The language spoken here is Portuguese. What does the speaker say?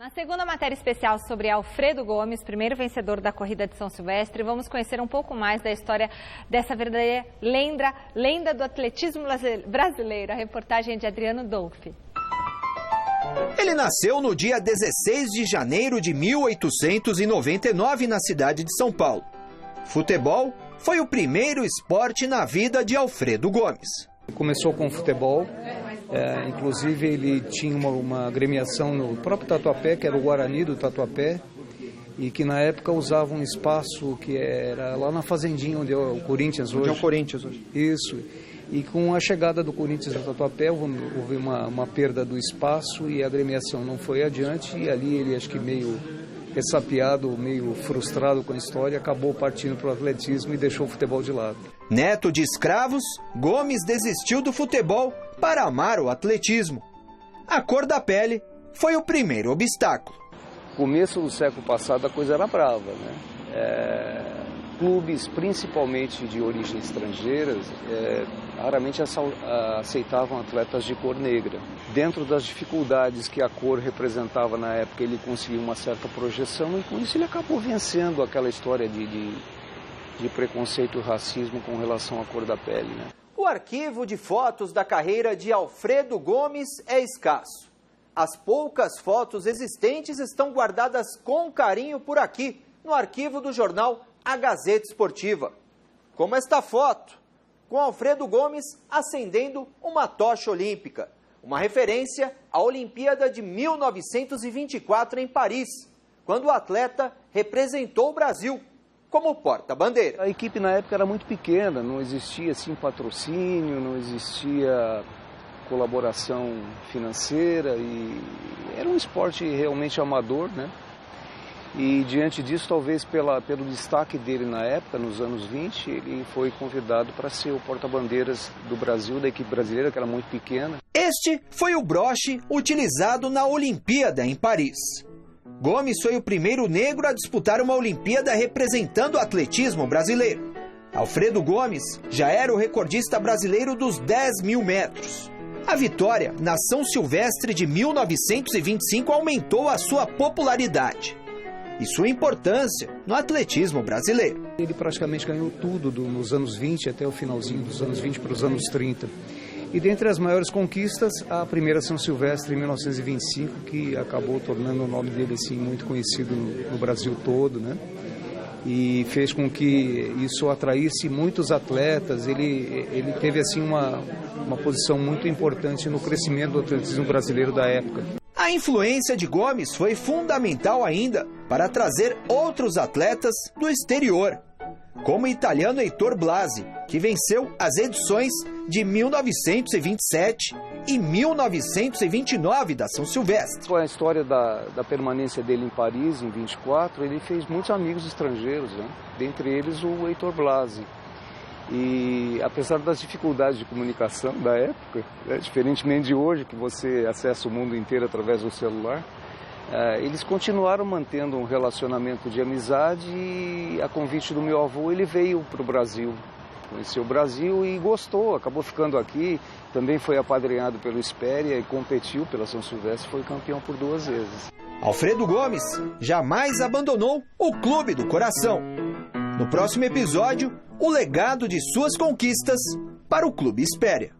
Na segunda matéria especial sobre Alfredo Gomes, primeiro vencedor da corrida de São Silvestre, vamos conhecer um pouco mais da história dessa verdadeira lenda do atletismo brasileiro. A reportagem é de Adriano Dolfi. Ele nasceu no dia 16 de janeiro de 1899 na cidade de São Paulo. Futebol foi o primeiro esporte na vida de Alfredo Gomes. Começou com futebol, inclusive ele tinha uma agremiação no próprio Tatuapé, que era o Guarani do Tatuapé, e que na época usava um espaço que era lá na fazendinha onde é o Corinthians hoje. Onde é o Corinthians hoje. Isso. E com a chegada do Corinthians ao Tatuapé, houve uma perda do espaço e a agremiação não foi adiante, e ali ele, acho que meio ressapiado, meio frustrado com a história, acabou partindo para o atletismo e deixou o futebol de lado. Neto de escravos, Gomes desistiu do futebol para amar o atletismo. A cor da pele foi o primeiro obstáculo. No começo do século passado a coisa era brava, né? Clubes, principalmente de origem estrangeira, raramente aceitavam atletas de cor negra. Dentro das dificuldades que a cor representava na época, ele conseguiu uma certa projeção e com isso ele acabou vencendo aquela história de preconceito e racismo com relação à cor da pele, né? O arquivo de fotos da carreira de Alfredo Gomes é escasso. As poucas fotos existentes estão guardadas com carinho por aqui, no arquivo do jornal A Gazeta Esportiva. Como esta foto, com Alfredo Gomes acendendo uma tocha olímpica, uma referência à Olimpíada de 1924 em Paris, quando o atleta representou o Brasil como porta-bandeira. A equipe na época era muito pequena, não existia assim patrocínio, não existia colaboração financeira e era um esporte realmente amador, né? E diante disso, talvez pelo destaque dele na época, nos anos 20, ele foi convidado para ser o porta-bandeiras do Brasil, da equipe brasileira, que era muito pequena. Este foi o broche utilizado na Olimpíada em Paris. Gomes foi o primeiro negro a disputar uma Olimpíada representando o atletismo brasileiro. Alfredo Gomes já era o recordista brasileiro dos 10 mil metros. A vitória na São Silvestre de 1925 aumentou a sua popularidade e sua importância no atletismo brasileiro. Ele praticamente ganhou tudo nos anos 20 até o finalzinho dos anos 20 para os anos 30. E dentre as maiores conquistas, a primeira São Silvestre em 1925, que acabou tornando o nome dele assim, muito conhecido no Brasil todo, né? E fez com que isso atraísse muitos atletas. Ele teve assim uma posição muito importante no crescimento do atletismo brasileiro da época. A influência de Gomes foi fundamental ainda para trazer outros atletas do exterior, como o italiano Heitor Blasi, que venceu as edições de 1927 e 1929 da São Silvestre. Com a história da permanência dele em Paris, em 24, ele fez muitos amigos estrangeiros, né? Dentre eles o Heitor Blasi. E apesar das dificuldades de comunicação da época, né, diferentemente de hoje, que você acessa o mundo inteiro através do celular, eles continuaram mantendo um relacionamento de amizade e a convite do meu avô ele veio para o Brasil. Conheceu o Brasil e gostou, acabou ficando aqui, também foi apadrinhado pelo Espéria e competiu pela São Silvestre e foi campeão por 2 vezes. Alfredo Gomes jamais abandonou o Clube do Coração. No próximo episódio, o legado de suas conquistas para o Clube Espéria.